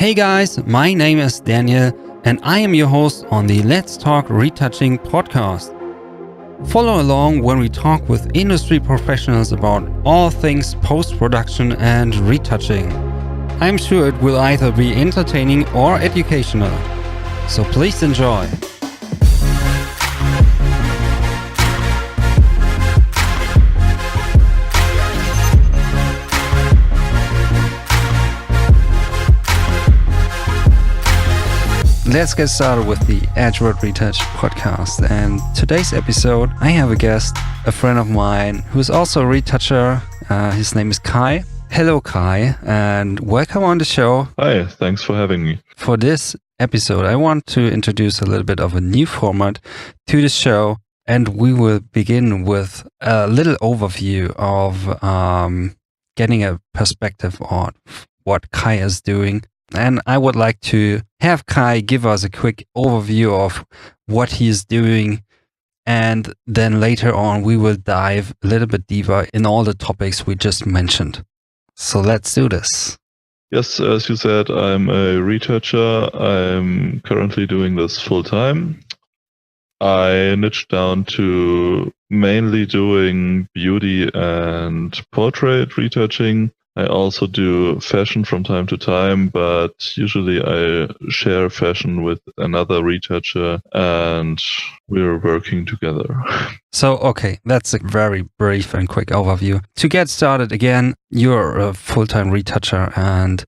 Hey guys, my name is Daniel and I am your host on the Let's Talk Retouching podcast. Follow along when we talk with industry professionals about all things post-production and retouching. I'm sure it will either be entertaining or educational, so please enjoy. Let's get started with the AURORA Retouch podcast. And today's episode, I have a guest, a friend of mine, who's also a retoucher. His name is Kai. Hello, Kai, and welcome on the show. Hi, thanks for having me. For this episode, I want to introduce a little bit of a new format to the show, and we will begin with a little overview of getting a perspective on what Kai is doing. And I would like to have Kai give us a quick overview of what he is doing. And then later on, we will dive a little bit deeper in all the topics we just mentioned. So let's do this. Yes, as you said, I'm a retoucher. I'm currently doing this full time. I niched down to mainly doing beauty and portrait retouching. I also do fashion from time to time, but usually I share fashion with another retoucher and we're working together. So, okay, that's a very brief and quick overview. To get started again, you're a full-time retoucher and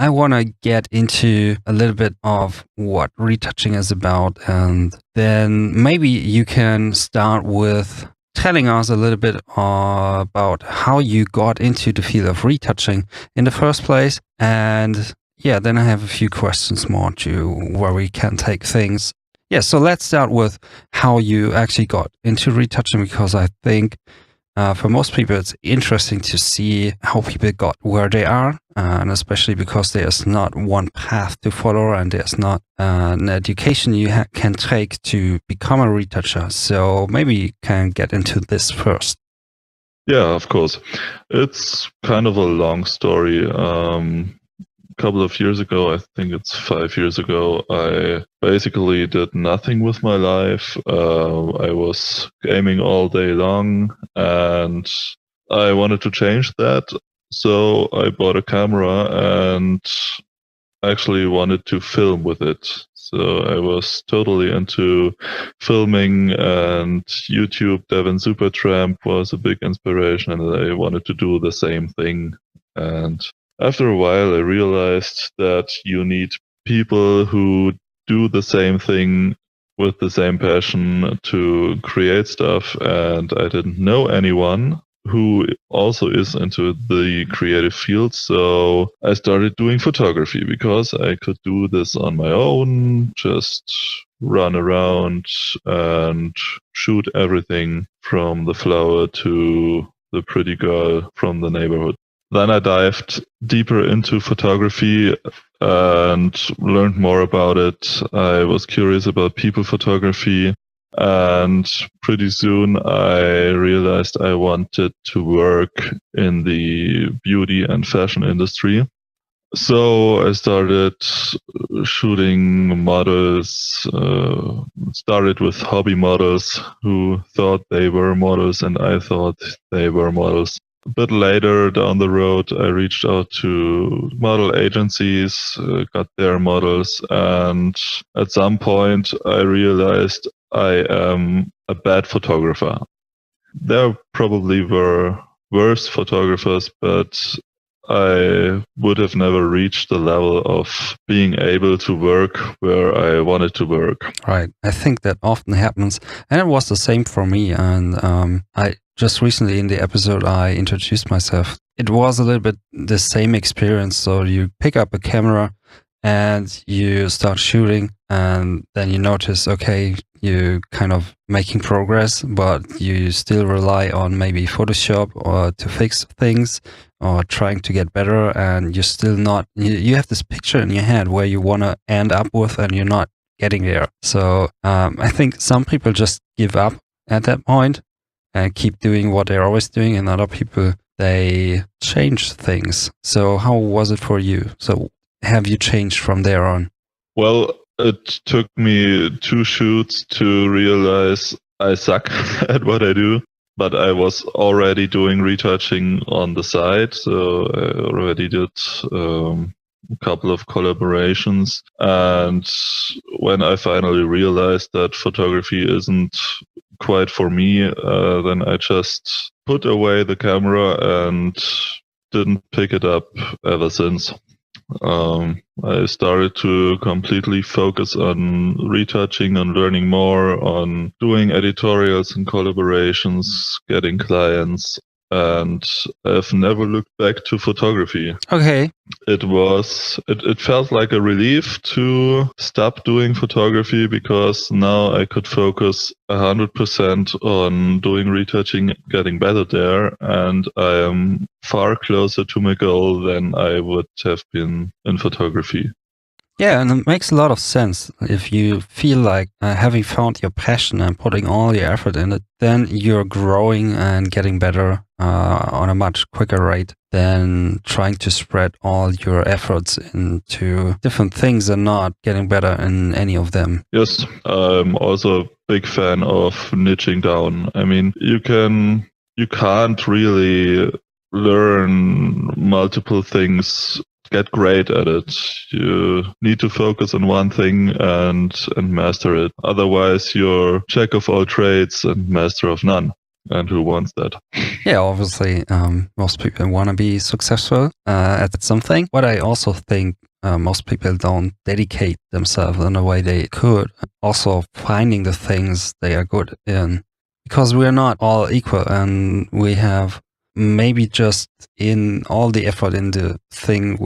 I want to get into a little bit of what retouching is about, and then maybe you can start with telling us a little bit about how you got into the field of retouching in the first place. And yeah, then I have a few questions more to where we can take things. Yeah, so let's start with how you actually got into retouching, because I think for most people it's interesting to see how people got where they are, and especially because there's not one path to follow and there's not an education you can take to become a retoucher. So maybe you can get into this first. Yeah, of course. It's kind of a long story. A couple of years ago, I think it's 5 years ago, I basically did nothing with my life. I was gaming all day long and I wanted to change that. So I bought a camera and actually wanted to film with it. So I was totally into filming, and YouTube Devin Supertramp was a big inspiration, and I wanted to do the same thing. And after a while, I realized that you need people who do the same thing with the same passion to create stuff. And I didn't know anyone who also is into the creative field. So I started doing photography because I could do this on my own, just run around and shoot everything from the flower to the pretty girl from the neighborhood. Then I dived deeper into photography and learned more about it. I was curious about people photography, and pretty soon I realized I wanted to work in the beauty and fashion industry. So I started shooting models, started with hobby models who thought they were models and I thought they were models. A bit later down the road, I reached out to model agencies, got their models, and at some point I realized I am a bad photographer. There probably were worse photographers, but I would have never reached the level of being able to work where I wanted to work. Right. I think that often happens. And it was the same for me. And I just recently in the episode, I introduced myself. It was a little bit the same experience. So you pick up a camera and you start shooting, and then you notice, okay, you kind of making progress, but you still rely on maybe Photoshop or to fix things or trying to get better, and you're still not, you have this picture in your head where you want to end up with, and you're not getting there. So I think some people just give up at that point and keep doing what they're always doing, and other people, they change things. So how was it for you? So have you changed from there on? Well, it took me 2 shoots to realize I suck at what I do. But I was already doing retouching on the side, so I already did a couple of collaborations. And when I finally realized that photography isn't quite for me, then I just put away the camera and didn't pick it up ever since. I started to completely focus on retouching, on learning more, on doing editorials and collaborations, getting clients, and I've never looked back to photography. Okay. It felt like a relief to stop doing photography because now I could focus 100% on doing retouching, getting better there, and I am far closer to my goal than I would have been in photography. Yeah, and it makes a lot of sense. If you feel like having found your passion and putting all your effort in it, then you're growing and getting better on a much quicker rate than trying to spread all your efforts into different things and not getting better in any of them. Yes, I'm also a big fan of niching down. I mean, you can't really learn multiple things, get great at it. You need to focus on one thing and master it. Otherwise, you're jack of all trades and master of none. And who wants that? Yeah, obviously, most people want to be successful at something. But I also think most people don't dedicate themselves in the way they could. Also, finding the things they are good in. Because we're not all equal, and we have maybe just in all the effort in the thing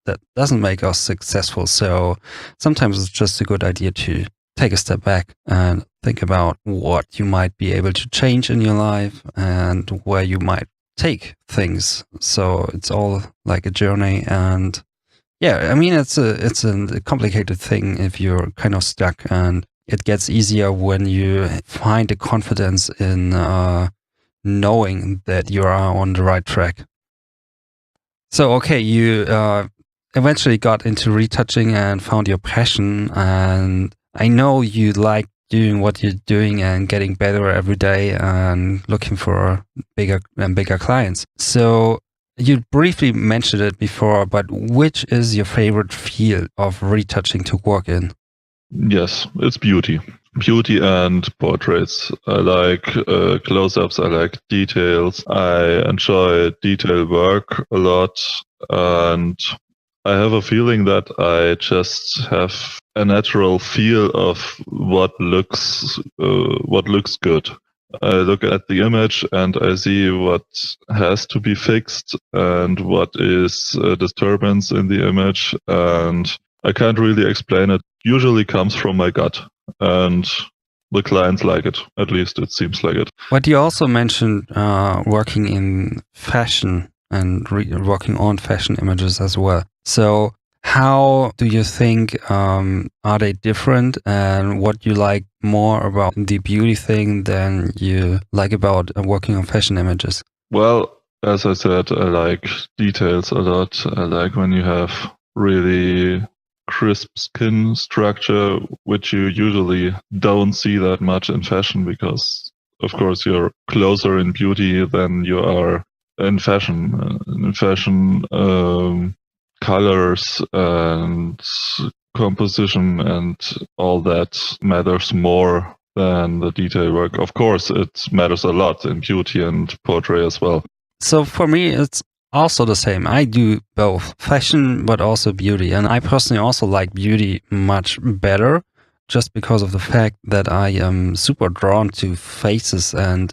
that doesn't make us successful. So sometimes it's just a good idea to take a step back and think about what you might be able to change in your life and where you might take things. So it's all like a journey. And yeah, I mean, it's a complicated thing if you're kind of stuck, and it gets easier when you find the confidence in knowing that you are on the right track. So, okay, you eventually got into retouching and found your passion, and I know you like doing what you're doing and getting better every day and looking for bigger and bigger clients. So you briefly mentioned it before, but which is your favorite field of retouching to work in? Yes, it's beauty. Beauty and portraits. I like close-ups, I like details. I enjoy detail work a lot, and I have a feeling that I just have a natural feel of what looks good. I look at the image and I see what has to be fixed and what is a disturbance in the image, and I can't really explain it. Usually comes from my gut, and the clients like it. At least it seems like it. But you also mentioned working in fashion and working on fashion images as well. So how do you think are they different, and what you like more about the beauty thing than you like about working on fashion images? Well, as I said, I like details a lot. I like when you have really crisp skin structure, which you usually don't see that much in fashion because, of course, you're closer in beauty than you are in fashion. In fashion, colors and composition and all that matters more than the detail work. Of course, it matters a lot in beauty and portrait as well. So for me, it's also the same. I do both fashion, but also beauty. And I personally also like beauty much better just because of the fact that I am super drawn to faces and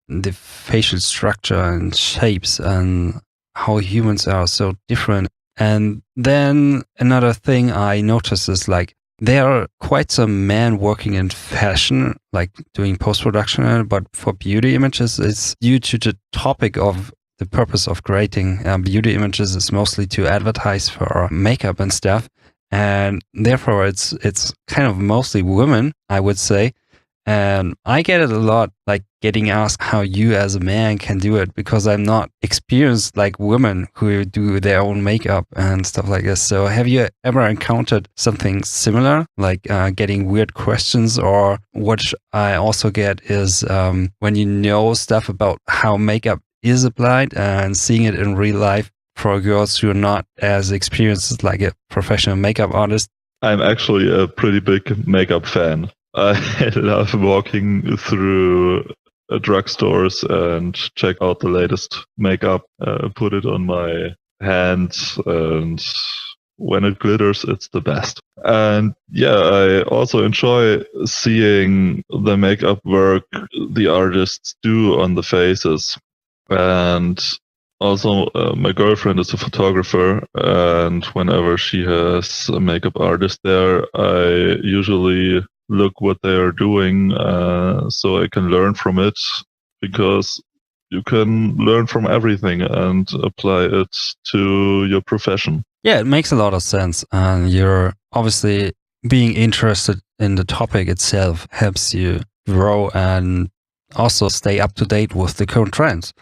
the facial structure and shapes and how humans are so different. And then another thing I noticed is like there are quite some men working in fashion, like doing post-production, but for beauty images, it's due to the topic of the purpose of creating beauty images is mostly to advertise for makeup and stuff. And therefore it's kind of mostly women, I would say. And I get it a lot, like getting asked how you as a man can do it, because I'm not experienced like women who do their own makeup and stuff like this. So have you ever encountered something similar, like getting weird questions? Or what I also get is when you know stuff about how makeup is applied and seeing it in real life for girls who are not as experienced as like a professional makeup artist. I'm actually a pretty big makeup fan. I love walking through drugstores and check out the latest makeup, put it on my hands, and when it glitters, it's the best. And yeah, I also enjoy seeing the makeup work the artists do on the faces. And also, my girlfriend is a photographer, and whenever she has a makeup artist there, I usually look what they are doing so I can learn from it, because you can learn from everything and apply it to your profession. Yeah, it makes a lot of sense. And you're obviously being interested in the topic itself helps you grow and also stay up to date with the current trends,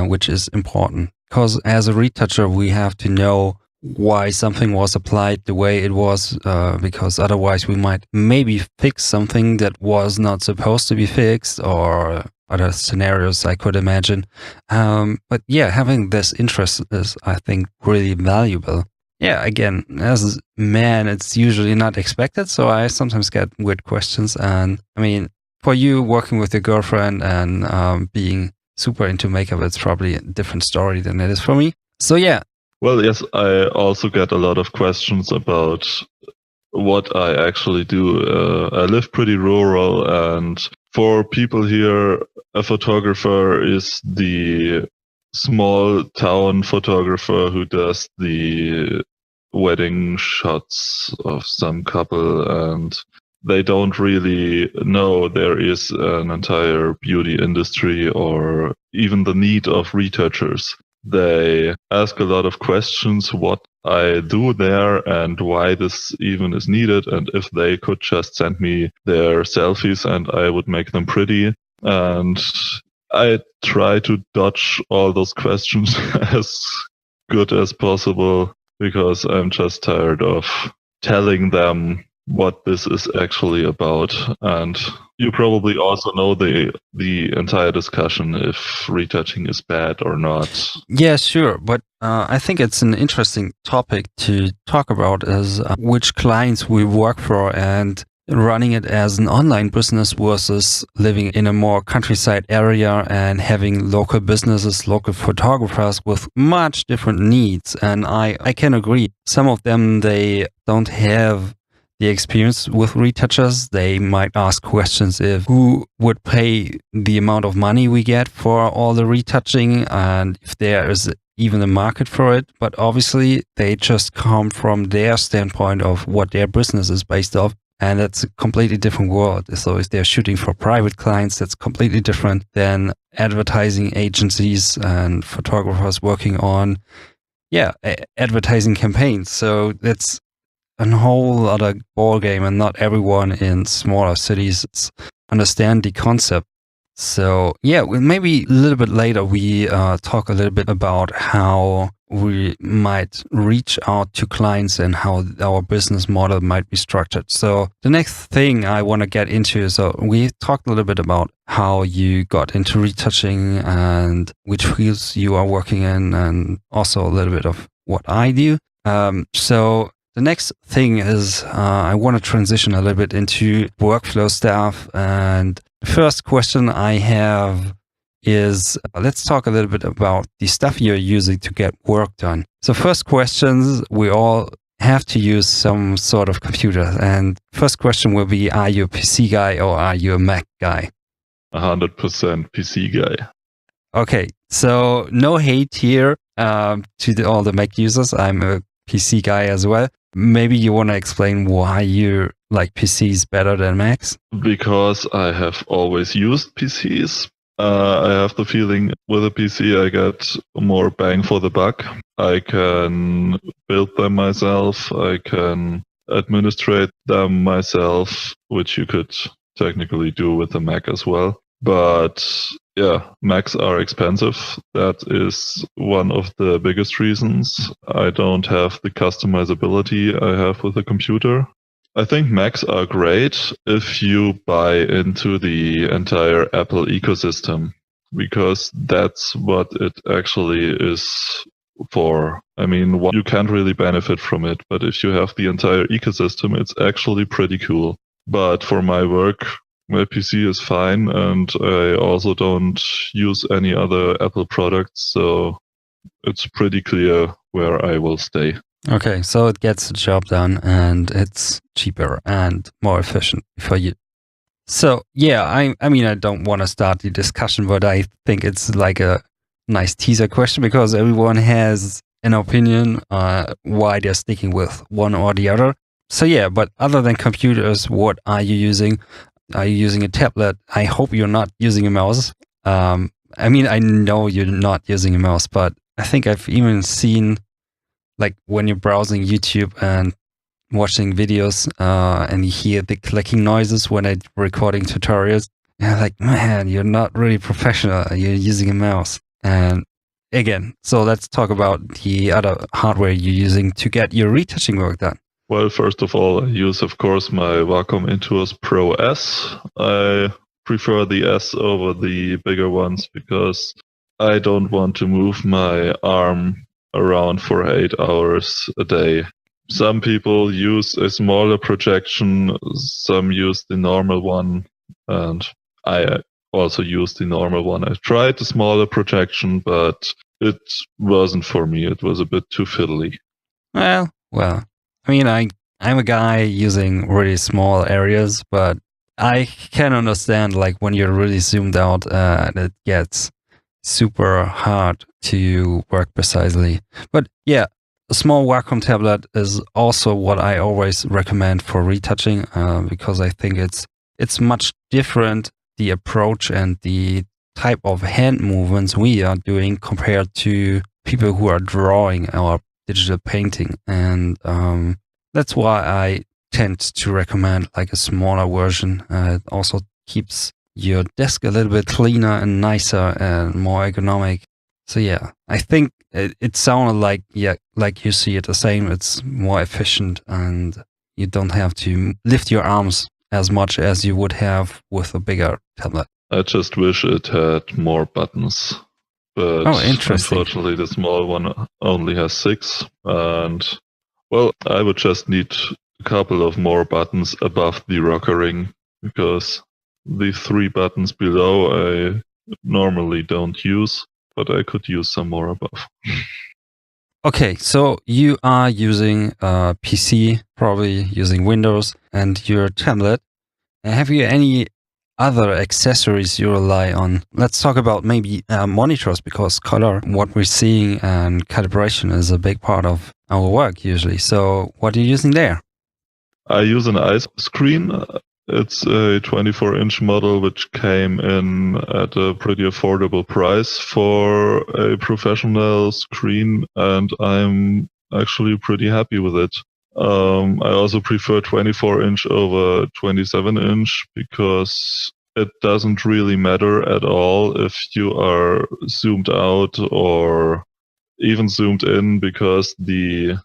which is important. Because as a retoucher, we have to know why something was applied the way it was, because otherwise we might maybe fix something that was not supposed to be fixed, or other scenarios I could imagine. But yeah, having this interest is, I think, really valuable. Yeah, again, as a man, it's usually not expected, so I sometimes get weird questions. And I mean, for you working with your girlfriend and being super into makeup, it's probably a different story than it is for me. So yeah. Well, yes, I also get a lot of questions about what I actually do. I live pretty rural, and for people here, a photographer is the small town photographer who does the wedding shots of some couple, and they don't really know there is an entire beauty industry or even the need of retouchers. They ask a lot of questions what I do there and why this even is needed, and if they could just send me their selfies and I would make them pretty. And I try to dodge all those questions as good as possible, because I'm just tired of telling them what this is actually about. And you probably also know the entire discussion if retouching is bad or not. Yeah, sure. But I think it's an interesting topic to talk about, is which clients we work for and running it as an online business versus living in a more countryside area and having local businesses, local photographers with much different needs. And I can agree. Some of them, they don't have the experience with retouchers. They might ask questions if who would pay the amount of money we get for all the retouching and if there is even a market for it. But obviously they just come from their standpoint of what their business is based off. And it's a completely different world. So if they're shooting for private clients, that's completely different than advertising agencies and photographers working on, advertising campaigns. So that's a whole other ball game, and not everyone in smaller cities understand the concept. So yeah, maybe a little bit later we talk a little bit about how we might reach out to clients and how our business model might be structured. So the next thing I want to get into, so we talked a little bit about how you got into retouching and which fields you are working in, and also a little bit of what I do. So the next thing is I want to transition a little bit into workflow stuff. And the first question I have is, let's talk a little bit about the stuff you're using to get work done. So first questions, we all have to use some sort of computer. And first question will be, are you a PC guy or are you a Mac guy? 100% PC guy. Okay, so no hate here to all the Mac users. I'm a PC guy as well. Maybe you want to explain why you like PCs better than Macs? Because I have always used PCs. I have the feeling with a PC I get more bang for the buck. I can build them myself. I can administrate them myself, which you could technically do with the Mac as well. But yeah, Macs are expensive. That is one of the biggest reasons I don't have the customizability I have with a computer. I think Macs are great if you buy into the entire Apple ecosystem, because that's what it actually is for. I mean, you can't really benefit from it, but if you have the entire ecosystem, it's actually pretty cool. But for my work, my PC is fine, and I also don't use any other Apple products, so it's pretty clear where I will stay. Okay, so it gets the job done, and it's cheaper and more efficient for you. So yeah, I mean, I don't want to start the discussion, but I think it's like a nice teaser question, because everyone has an opinion why they're sticking with one or the other. So yeah, but other than computers, what are you using? Are you using a tablet? I hope you're not using a mouse. I mean, I know you're not using a mouse, but I think I've even seen, like, when you're browsing YouTube and watching videos and you hear the clicking noises when I'm recording tutorials, and I'm like, man, you're not really professional. You're using a mouse. And again, so let's talk about the other hardware you're using to get your retouching work done. Well, first of all, I use, of course, my Wacom Intuos Pro S. I prefer the S over the bigger ones because I don't want to move my arm around for 8 hours a day. Some people use a smaller projection, some use the normal one, and I also use the normal one. I tried the smaller projection, but it wasn't for me. It was a bit too fiddly. Well, I mean, I'm a guy using really small areas, but I can understand, like, when you're really zoomed out, it gets super hard to work precisely. But yeah, a small Wacom tablet is also what I always recommend for retouching, because I think it's much different, the approach and the type of hand movements we are doing compared to people who are drawing or digital painting. And that's why I tend to recommend like a smaller version. It also keeps your desk a little bit cleaner and nicer and more ergonomic. So yeah, I think it sounded like, yeah, like you see it the same. It's more efficient and you don't have to lift your arms as much as you would have with a bigger tablet. I just wish it had more buttons. But unfortunately, the small one only has 6. And, well, I would just need a couple of more buttons above the rocker ring, because the 3 buttons below I normally don't use, but I could use some more above. Okay, so you are using a PC, probably using Windows, and your tablet. Have you any other accessories you rely on? Let's talk about maybe monitors, because color, what we're seeing, and calibration is a big part of our work usually. So what are you using there? I use an ice screen. It's a 24-inch model which came in at a pretty affordable price for a professional screen, and I'm actually pretty happy with it. I also prefer 24-inch over 27-inch because it doesn't really matter at all if you are zoomed out or even zoomed in, because the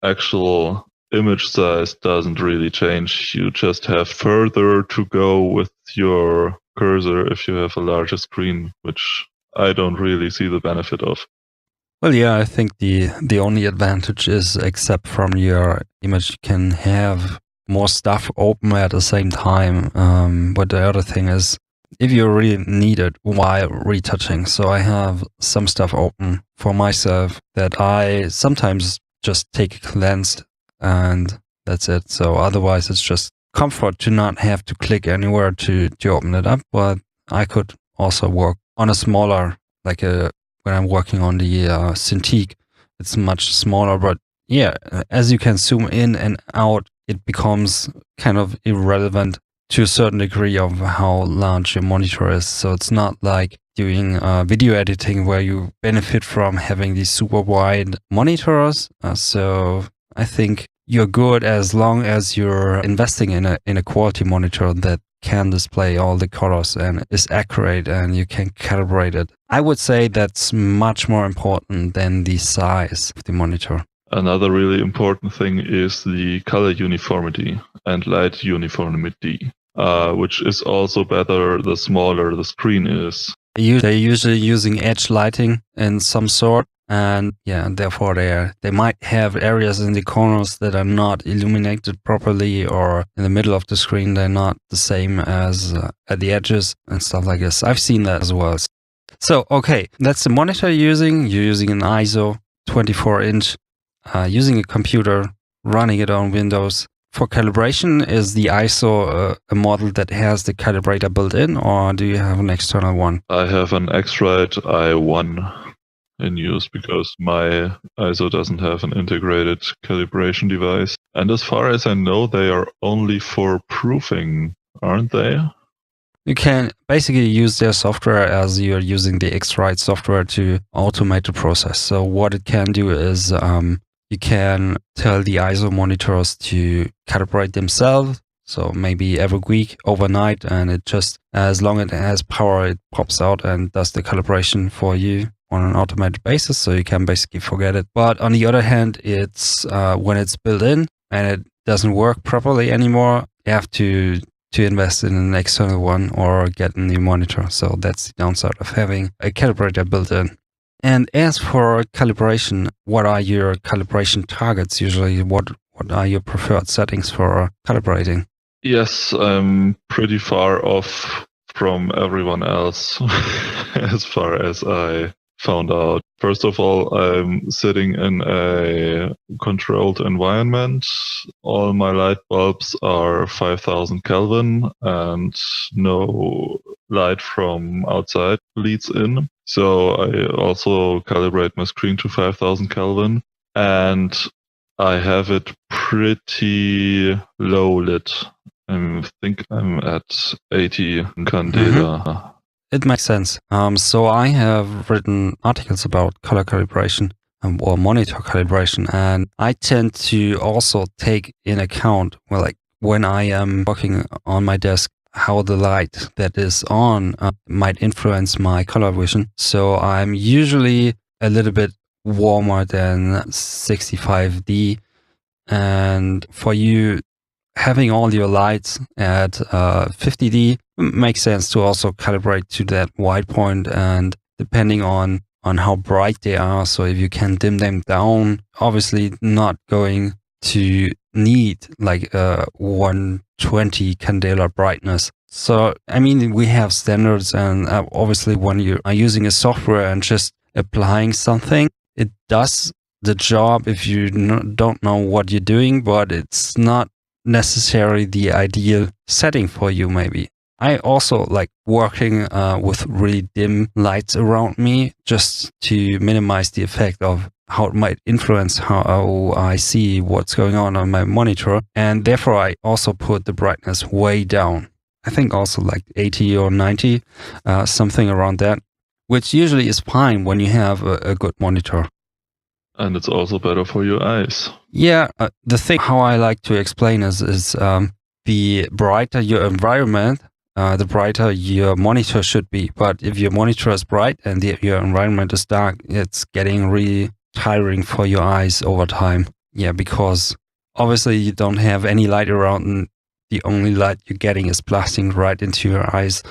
actual image size doesn't really change. You just have further to go with your cursor if you have a larger screen, which I don't really see the benefit of. Well, yeah, I think the only advantage is, except from your image, you can have more stuff open at the same time. But the other thing is, if you really need it while retouching. So I have some stuff open for myself that I sometimes just take a glance and that's it. So otherwise it's just comfort to not have to click anywhere to open it up. But I could also work on a smaller, like when I'm working on the Cintiq, it's much smaller. But yeah, as you can zoom in and out, it becomes kind of irrelevant to a certain degree of how large your monitor is. So it's not like doing video editing where you benefit from having these super wide monitors. So I think you're good as long as you're investing in a quality monitor that can display all the colors and is accurate and you can calibrate it. I would say that's much more important than the size of the monitor. Another really important thing is the color uniformity and light uniformity, which is also better the smaller the screen is. They're usually using edge lighting in some sort, and yeah, therefore they might have areas in the corners that are not illuminated properly, or in the middle of the screen they're not the same as at the edges and stuff like this. I've seen that as well. So okay, that's the monitor you're using an ISO 24-inch, using a computer, running it on Windows. For calibration, is the ISO a model that has the calibrator built in, or do you have an external one? I have an X-Rite i1 in use because my ISO doesn't have an integrated calibration device. And as far as I know, they are only for proofing, aren't they? You can basically use their software as you're using the X-Rite software to automate the process. So what it can do is you can tell the ISO monitors to calibrate themselves. So maybe every week, overnight, and it just, as long as it has power, it pops out and does the calibration for you on an automated basis. So you can basically forget it. But on the other hand, it's when it's built in and it doesn't work properly anymore, you have to invest in an external one or get a new monitor. So that's the downside of having a calibrator built in. And as for calibration, what are your calibration targets usually? What are your preferred settings for calibrating? Yes, I'm pretty far off from everyone else as far as I found out. First of all, I'm sitting in a controlled environment. All my light bulbs are 5000 Kelvin and no light from outside leads in. So I also calibrate my screen to 5000 Kelvin, and I have it pretty low lit. I think I'm at 80 candela. Mm-hmm. It makes sense. So I have written articles about color calibration or monitor calibration, and I tend to also take in account, well, like when I am working on my desk, how the light that is on might influence my color vision. So I'm usually a little bit warmer than 65D. And for you, having all your lights at 50D makes sense to also calibrate to that white point, and depending on how bright they are. So if you can dim them down, obviously not going to need like a 120 candela brightness. So, I mean, we have standards, and obviously when you are using a software and just applying something, it does the job if you don't know what you're doing, but it's not necessarily the ideal setting for you maybe. I also like working with really dim lights around me just to minimize the effect of how it might influence how I see what's going on my monitor. And therefore, I also put the brightness way down. I think also like 80 or 90, something around that, which usually is fine when you have a good monitor. And it's also better for your eyes. Yeah, the thing how I like to explain is the brighter your environment, the brighter your monitor should be. But if your monitor is bright and your environment is dark, it's getting really tiring for your eyes over time. Yeah, because obviously you don't have any light around, and the only light you're getting is blasting right into your eyes.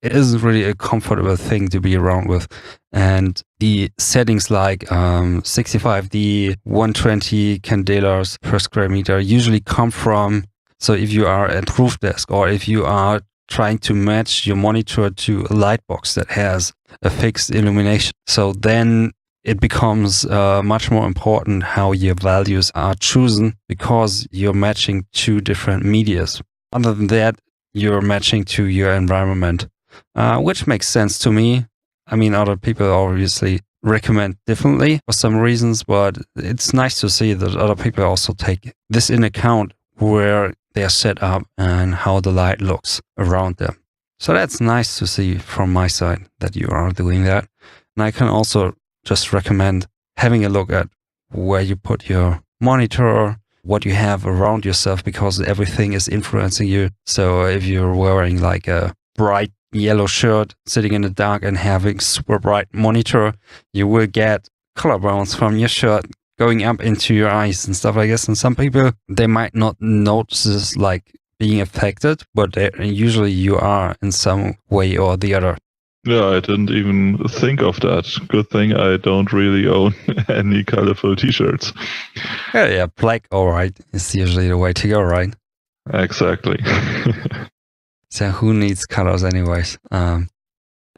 It isn't really a comfortable thing to be around with. And the settings like 65D, 120 candelas per square meter usually come from, so if you are at proof desk or if you are trying to match your monitor to a light box that has a fixed illumination. So then it becomes much more important how your values are chosen, because you're matching two different medias. Other than that, you're matching to your environment, which makes sense to me. I mean, other people obviously recommend differently for some reasons, but it's nice to see that other people also take this in account where they're set up and how the light looks around them. So that's nice to see from my side that you are doing that. And I can also just recommend having a look at where you put your monitor, what you have around yourself, because everything is influencing you. So if you're wearing like a bright yellow shirt, sitting in the dark and having super bright monitor, you will get color bounce from your shirt going up into your eyes and stuff like this. And some people, they might not notice this like being affected, but usually you are in some way or the other. Yeah, I didn't even think of that. Good thing I don't really own any colorful t-shirts. Yeah, black, all right, is usually the way to go, right? Exactly. So who needs colors anyways? I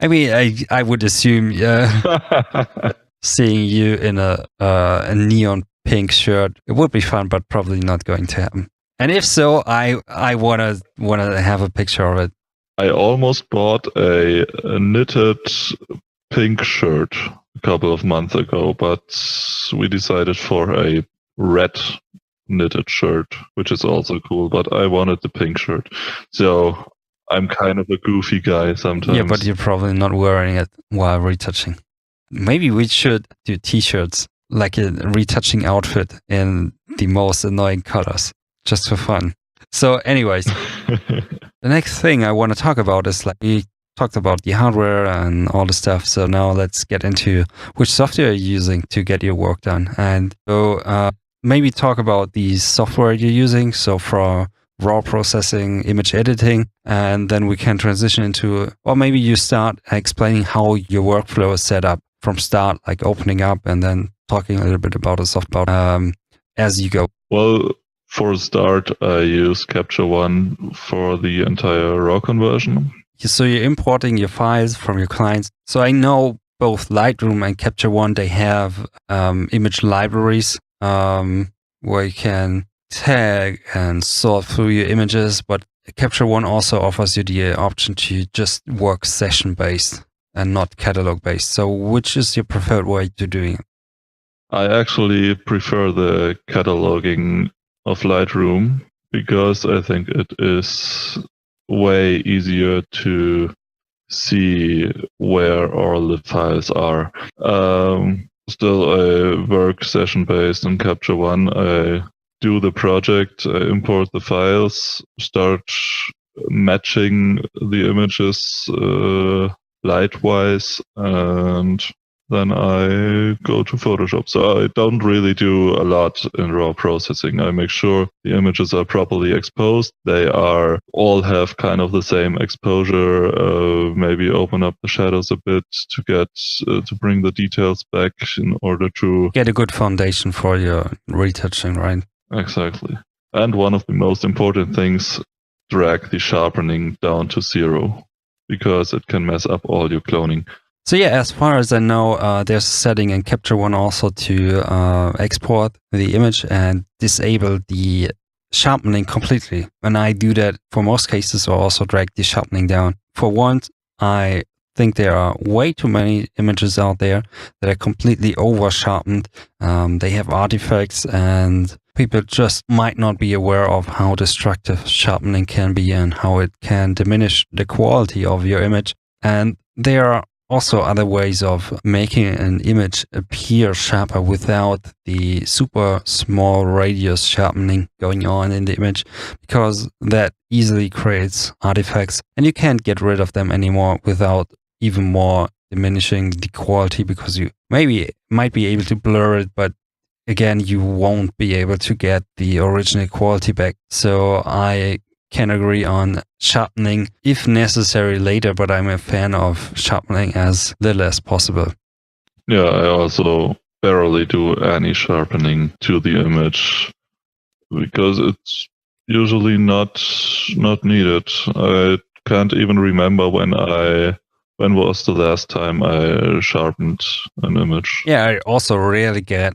mean, I would assume seeing you in a neon pink shirt, it would be fun, but probably not going to happen. And if so, I wanna have a picture of it. I almost bought a knitted pink shirt a couple of months ago, but we decided for a red knitted shirt, which is also cool, but I wanted the pink shirt. So I'm kind of a goofy guy sometimes. Yeah, but you're probably not wearing it while retouching. Maybe we should do t-shirts, like a retouching outfit in the most annoying colors, just for fun. So anyways, the next thing I want to talk about is, like, we talked about the hardware and all the stuff. So now let's get into which software you're using to get your work done. And so maybe talk about the software you're using. So for raw processing, image editing, and then we can transition into, or maybe you start explaining how your workflow is set up from start, like opening up and then talking a little bit about the software as you go. Well, for a start, I use Capture One for the entire raw conversion. So you're importing your files from your clients. So I know both Lightroom and Capture One, they have image libraries where you can tag and sort through your images, but Capture One also offers you the option to just work session-based and not catalog-based. So which is your preferred way to doing it? I actually prefer the cataloging of Lightroom because I think it is way easier to see where all the files are. Still, I work session-based in Capture One. I do the project, I import the files, start matching the images light-wise, and then I go to Photoshop. So I don't really do a lot in raw processing. I make sure the images are properly exposed. They all have kind of the same exposure. Maybe open up the shadows a bit to get to bring the details back in order to get a good foundation for your retouching, right? Exactly. And one of the most important things, drag the sharpening down to 0 because it can mess up all your cloning. So yeah, as far as I know, there's a setting in Capture One also to export the image and disable the sharpening completely. And I do that for most cases, or also drag the sharpening down. For one, I think there are way too many images out there that are completely over sharpened. They have artifacts, and people just might not be aware of how destructive sharpening can be and how it can diminish the quality of your image. And there are also other ways of making an image appear sharper without the super small radius sharpening going on in the image, because that easily creates artifacts and you can't get rid of them anymore without even more diminishing the quality, because you might be able to blur it, but again, you won't be able to get the original quality back. So I can agree on sharpening if necessary later, but I'm a fan of sharpening as little as possible. Yeah, I also barely do any sharpening to the image because it's usually not needed. I can't even remember when was the last time I sharpened an image. Yeah, I also rarely get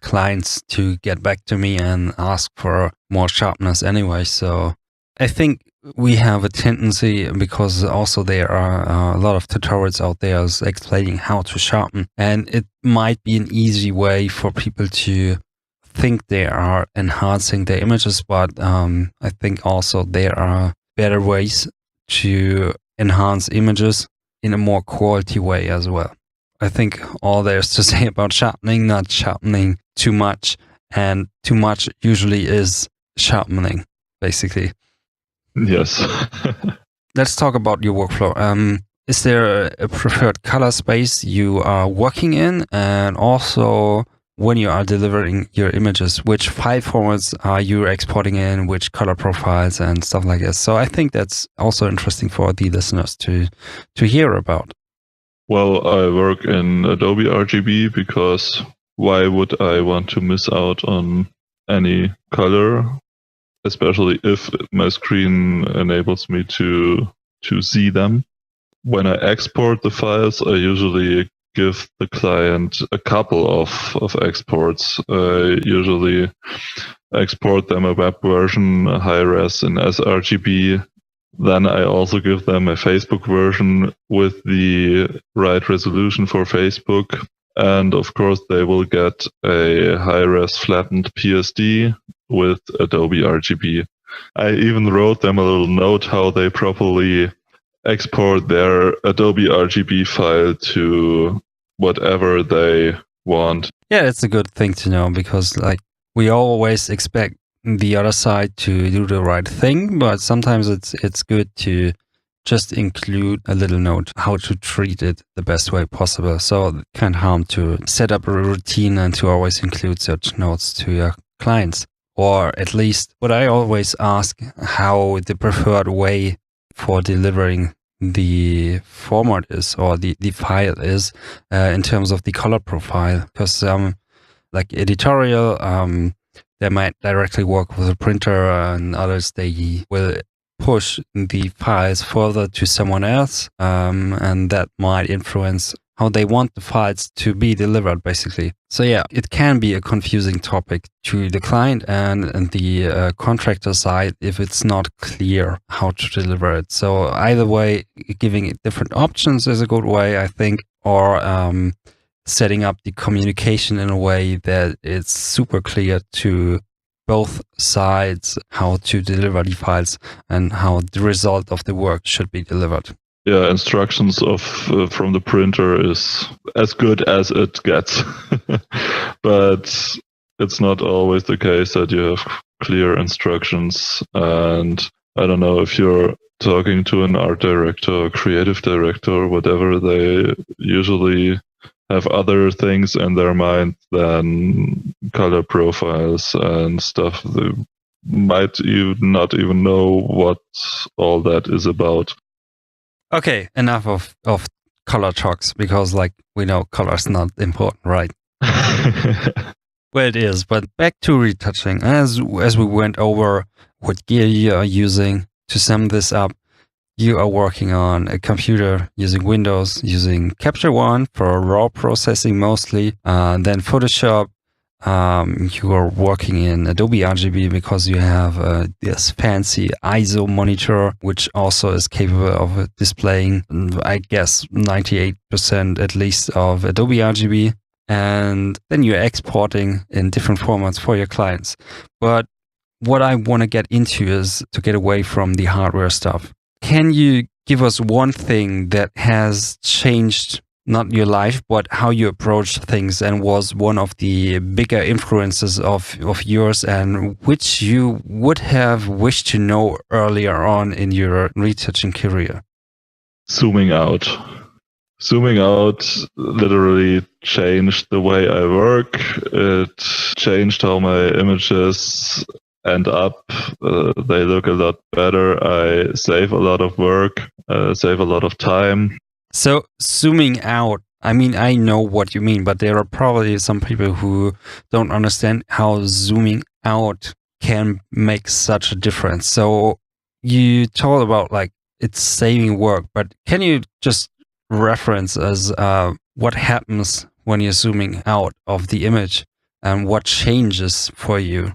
clients to get back to me and ask for more sharpness anyway. So I think we have a tendency, because also there are a lot of tutorials out there explaining how to sharpen, and it might be an easy way for people to think they are enhancing their images, but I think also there are better ways to enhance images in a more quality way as well. I think all there's to say about sharpening, not sharpening too much and too much usually is sharpening, basically. Yes. Let's talk about your workflow. Is there a preferred color space you are working in? And also, when you are delivering your images, which file formats are you exporting in, which color profiles and stuff like this? So I think that's also interesting for the listeners to hear about. Well, I work in Adobe RGB because why would I want to miss out on any color, especially if my screen enables me to see them. When I export the files, I usually give the client a couple of exports. I usually export them a web version, a high res in sRGB. Then I also give them a Facebook version with the right resolution for Facebook. And of course, they will get a high-res flattened PSD with Adobe RGB. I even wrote them a little note how they properly export their Adobe RGB file to whatever they want. Yeah, it's a good thing to know because like we always expect the other side to do the right thing, but sometimes it's good to just include a little note how to treat it the best way possible. So it can't harm to set up a routine and to always include such notes to your clients. Or at least what I always ask, how the preferred way for delivering the format is, or the file is, in terms of the color profile. Because like editorial, they might directly work with a printer, and others they will push the files further to someone else, and that might influence how they want the files to be delivered, basically. So yeah, it can be a confusing topic to the client and the contractor side if it's not clear how to deliver it. So either way, giving it different options is a good way, I think, or setting up the communication in a way that it's super clear to both sides how to deliver the files and how the result of the work should be delivered. Yeah, instructions from the printer is as good as it gets. But it's not always the case that you have clear instructions. And I don't know if you're talking to an art director or creative director or whatever, they usually have other things in their mind than color profiles and stuff. They might not even know what all that is about. Okay, enough of color talks, because like we know color is not important, right? Well, it is, but back to retouching. As we went over what gear you are using, to sum this up, you are working on a computer using Windows, using Capture One for raw processing mostly, then Photoshop. You are working in Adobe RGB because you have this fancy ISO monitor, which also is capable of displaying, I guess, 98% at least of Adobe RGB. And then you're exporting in different formats for your clients. But what I want to get into is to get away from the hardware stuff. Can you give us one thing that has changed, not your life, but how you approach things, and was one of the bigger influences of yours, and which you would have wished to know earlier on in your retouching career? Zooming out. Zooming out literally changed the way I work. It changed how my images end up. They look a lot better. I save a lot of work, save a lot of time. So zooming out, I mean, I know what you mean, but there are probably some people who don't understand how zooming out can make such a difference. So you told about like it's saving work, but can you just reference as what happens when you're zooming out of the image and what changes for you?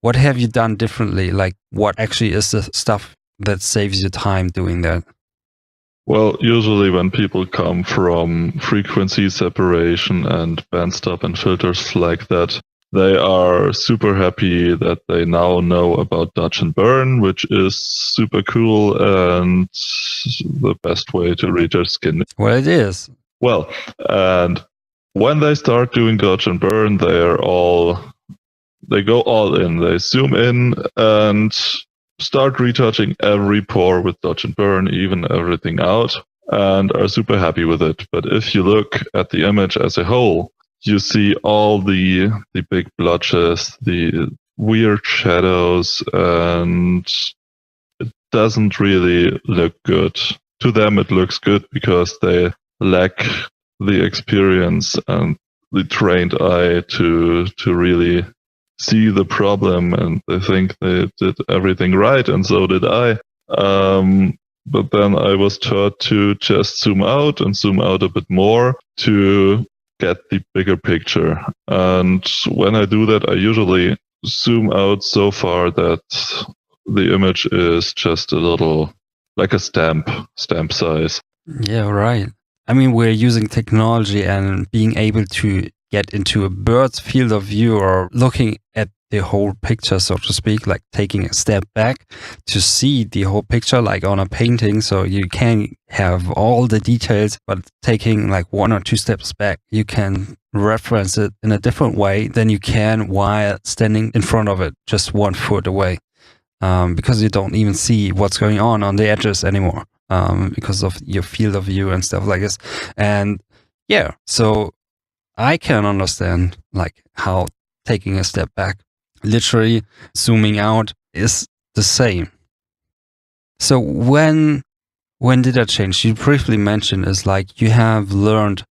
What have you done differently? Like what actually is the stuff that saves you time doing that? Well, usually when people come from frequency separation and band stop and filters like that, they are super happy that they now know about dodge and burn, which is super cool and the best way to retouch skin. Well, it is. Well, and when they start doing dodge and burn, they are all they go all in. They zoom in and start retouching every pore with dodge and burn, even everything out, and are super happy with it. But if you look at the image as a whole, you see all the big blotches, the weird shadows, and it doesn't really look good. To them, it looks good because they lack the experience and the trained eye to really see the problem, and they think they did everything right, and so did I. But then I was taught to just zoom out and zoom out a bit more to get the bigger picture. And when I do that, I usually zoom out so far that the image is just a little like a stamp size. Yeah, right. I mean, we're using technology and being able to get into a bird's field of view, or looking at the whole picture, so to speak, like taking a step back to see the whole picture, like on a painting. So you can have all the details, but taking like 1 or 2 steps back, you can reference it in a different way than you can while standing in front of it, just 1 foot away, because you don't even see what's going on the edges anymore, because of your field of view and stuff like this. And yeah, so I can understand like how taking a step back, literally zooming out, is the same. So when did that change? You briefly mentioned is like you have learned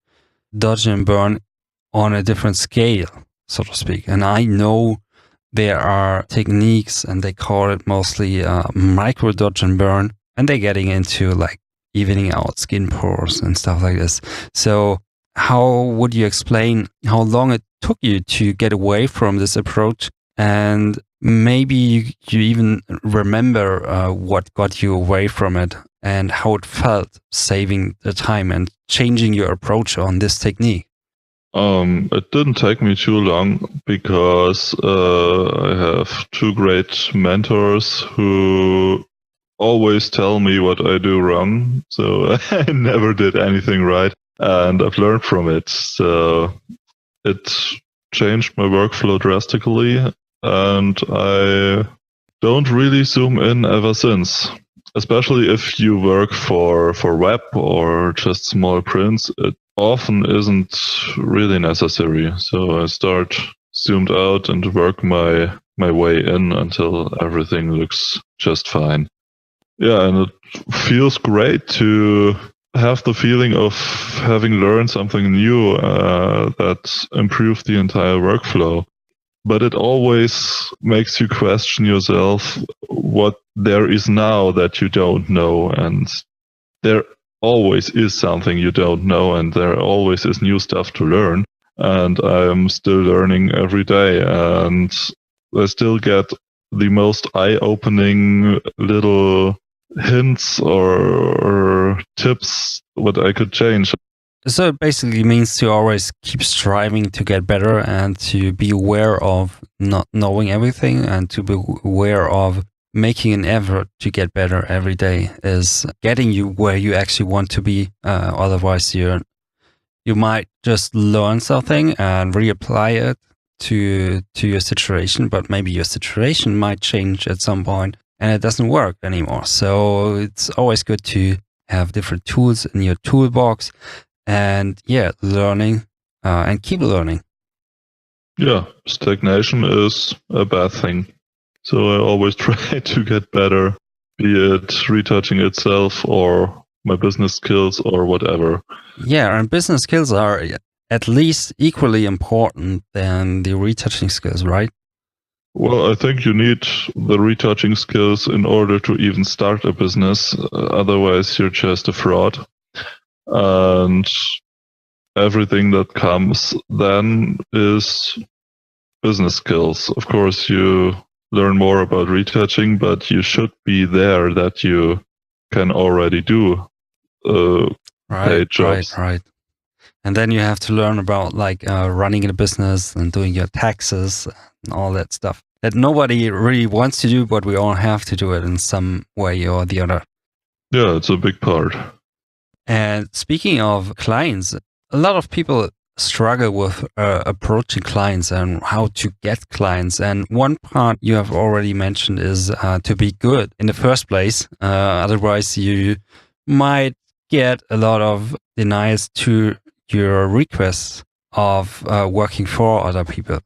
dodge and burn on a different scale, so to speak. And I know there are techniques, and they call it mostly micro dodge and burn, and they're getting into like evening out skin pores and stuff like this. So how would you explain how long it took you to get away from this approach? And maybe you even remember what got you away from it and how it felt saving the time and changing your approach on this technique. It didn't take me too long because I have 2 great mentors who always tell me what I do wrong. So I never did anything right, and I've learned from it. So it changed my workflow drastically, and I don't really zoom in ever since. Especially if you work for web or just small prints, it often isn't really necessary. So I start zoomed out and work my way in until everything looks just fine. Yeah, and it feels great to have the feeling of having learned something new that improved the entire workflow. But it always makes you question yourself what there is now that you don't know. And there always is something you don't know, and there always is new stuff to learn. And I'm still learning every day, and I still get the most eye-opening little hints or tips what I could change. So it basically means to always keep striving to get better and to be aware of not knowing everything, and to be aware of making an effort to get better every day is getting you where you actually want to be. Otherwise, you might just learn something and reapply it to your situation, but maybe your situation might change at some point and it doesn't work anymore. So it's always good to have different tools in your toolbox. And yeah, learning and keep learning. Yeah, stagnation is a bad thing. So I always try to get better, be it retouching itself or my business skills or whatever. Yeah, and business skills are at least equally important than the retouching skills, right? Well, I think you need the retouching skills in order to even start a business. Otherwise, you're just a fraud. And everything that comes then is business skills. Of course, you learn more about retouching, but you should be there that you can already do paid jobs. Right. And then you have to learn about like running a business and doing your taxes and all that stuff that nobody really wants to do, but we all have to do it in some way or the other. Yeah, it's a big part. And speaking of clients, a lot of people struggle with approaching clients and how to get clients. And one part you have already mentioned is to be good in the first place. Otherwise, you might get a lot of denials to your requests of working for other people.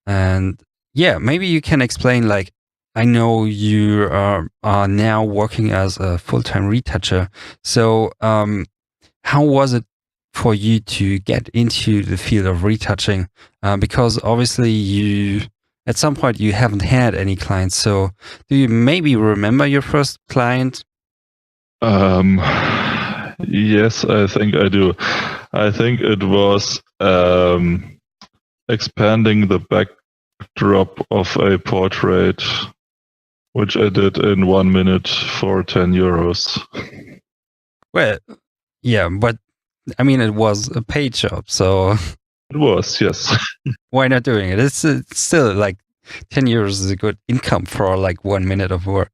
And yeah, maybe you can explain, like, I know you are now working as a full-time retoucher. So how was it for you to get into the field of retouching? Because obviously at some point you haven't had any clients. So do you maybe remember your first client? Yes, I think I do. I think it was expanding the backdrop of a portrait, which I did in 1 minute for 10 euros. Well, yeah, but I mean, it was a paid job, so it was, yes. Why not doing it? It's still like 10 euros is a good income for like 1 minute of work.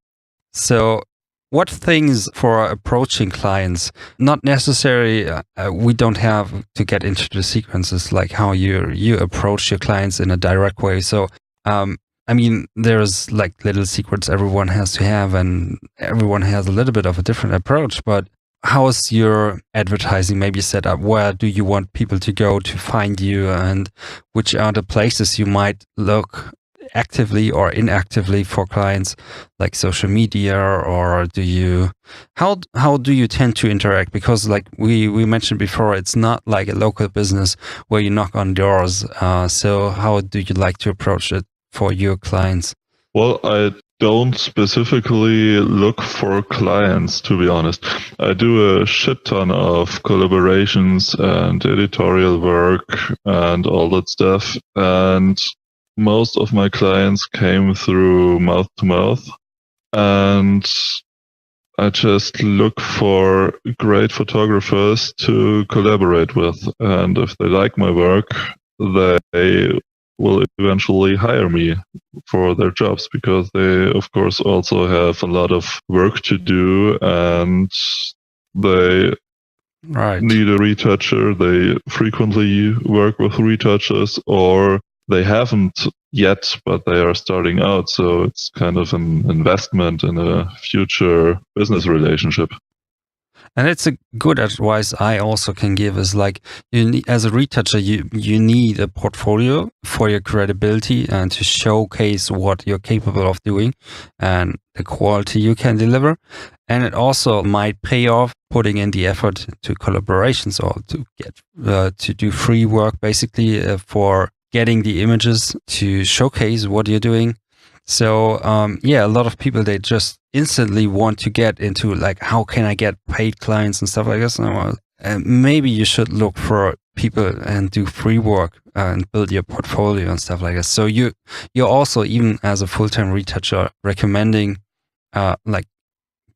So what things for approaching clients, not necessarily, we don't have to get into the sequences, like how you approach your clients in a direct way. So, I mean, there's like little secrets everyone has to have, and everyone has a little bit of a different approach, but how is your advertising maybe set up? Where do you want people to go to find you, and which are the places you might look actively or inactively for clients, like social media? Or how do you tend to interact? Because like we mentioned before, it's not like a local business where you knock on doors. So how do you like to approach it for your clients? Well, I don't specifically look for clients, to be honest. I do a shit ton of collaborations and editorial work and all that stuff. And most of my clients came through mouth to mouth. And I just look for great photographers to collaborate with. And if they like my work, they will eventually hire me for their jobs, because they, of course, also have a lot of work to do, and they need a retoucher. They frequently work with retouchers, or they haven't yet, but they are starting out. So it's kind of an investment in a future business relationship. And it's a good advice I also can give is like, as a retoucher, you need a portfolio for your credibility and to showcase what you're capable of doing and the quality you can deliver. And it also might pay off putting in the effort to collaborations, or to get to do free work, basically, for getting the images to showcase what you're doing. So yeah, a lot of people, they just instantly want to get into like, how can I get paid clients and stuff like this. And maybe you should look for people and do free work and build your portfolio and stuff like this. So you're also, even as a full-time retoucher, recommending like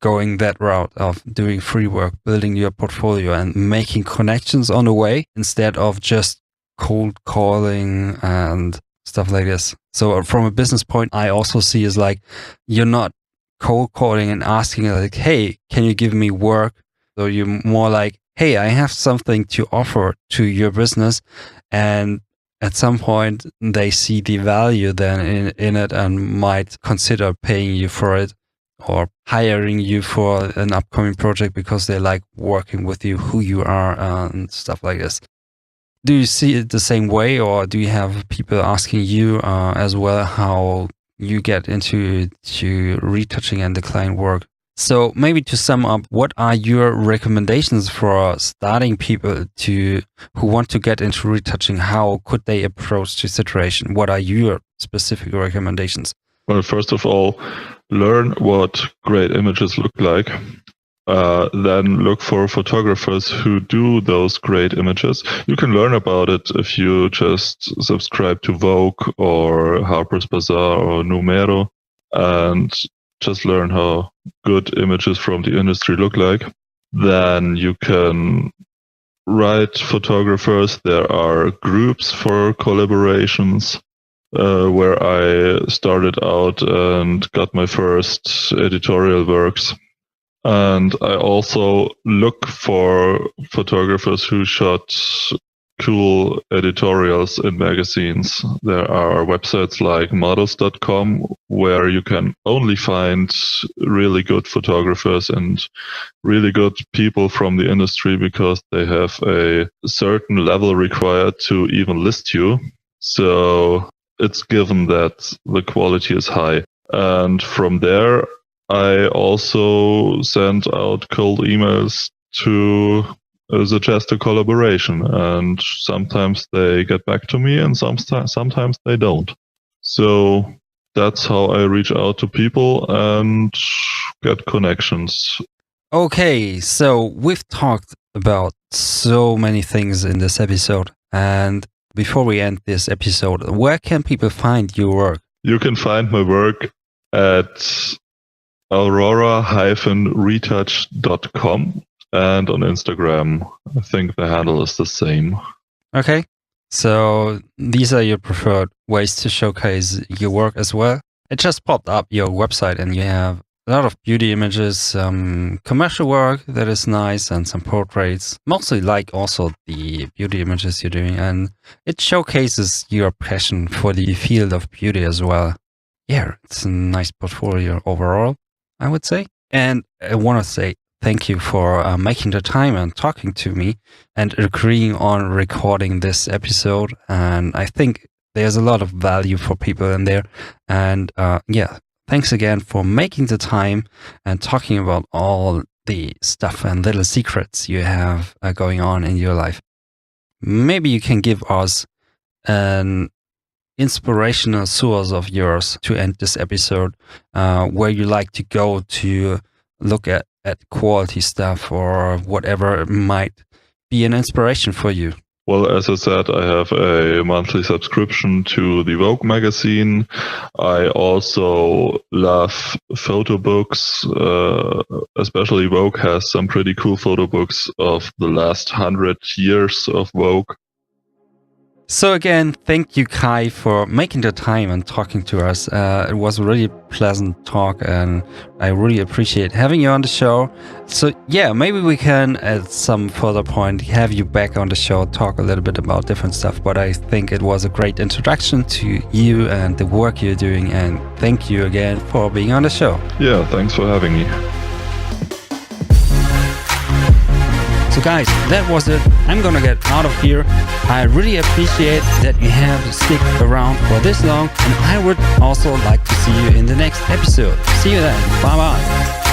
going that route of doing free work, building your portfolio and making connections on the way, instead of just cold calling and stuff like this. So from a business point, I also see is like, you're not cold calling and asking like, hey, can you give me work? So you're more like, hey, I have something to offer to your business. And at some point they see the value then in it and might consider paying you for it, or hiring you for an upcoming project because they like working with you, who you are, and stuff like this. Do you see it the same way, or do you have people asking you as well how you get into retouching and the client work? So maybe to sum up, what are your recommendations for starting people who want to get into retouching? How could they approach the situation? What are your specific recommendations? Well, first of all, learn what great images look like. Then look for photographers who do those great images. You can learn about it if you just subscribe to Vogue or Harper's Bazaar or Numero, and just learn how good images from the industry look like. Then you can write photographers. There are groups for collaborations where I started out and got my first editorial works. And I also look for photographers who shot cool editorials in magazines. There are websites like models.com where you can only find really good photographers and really good people from the industry because they have a certain level required to even list you. So it's given that the quality is high. And from there, I also send out cold emails to suggest a collaboration, and sometimes they get back to me and sometimes they don't. So that's how I reach out to people and get connections. Okay, so we've talked about so many things in this episode, and before we end this episode, where can people find your work? You can find my work at aurora-retouch.com and on Instagram. I think the handle is the same. Okay, so these are your preferred ways to showcase your work as well. It just popped up your website and you have a lot of beauty images, some commercial work that is nice, and some portraits. Mostly like also the beauty images you're doing, and it showcases your passion for the field of beauty as well. Yeah, it's a nice portfolio overall, I would say. And I want to say thank you for making the time and talking to me and agreeing on recording this episode. And I think there's a lot of value for people in there. And yeah, thanks again for making the time and talking about all the stuff and little secrets you have going on in your life. Maybe you can give us an inspirational source of yours to end this episode, where you like to go to look at quality stuff or whatever might be an inspiration for you. Well, as I said, I have a monthly subscription to the Vogue magazine. I also love photo books. Especially Vogue has some pretty cool photo books of the last 100 years of Vogue. So again, thank you, Kai, for making the time and talking to us. It was a really pleasant talk, and I really appreciate having you on the show. So yeah, maybe we can, at some further point, have you back on the show, talk a little bit about different stuff. But I think it was a great introduction to you and the work you're doing. And thank you again for being on the show. Yeah, thanks for having me. So guys, that was it. I'm gonna get out of here. I really appreciate that you have stick around for this long, and I would also like to see you in the next episode. See you then. Bye bye.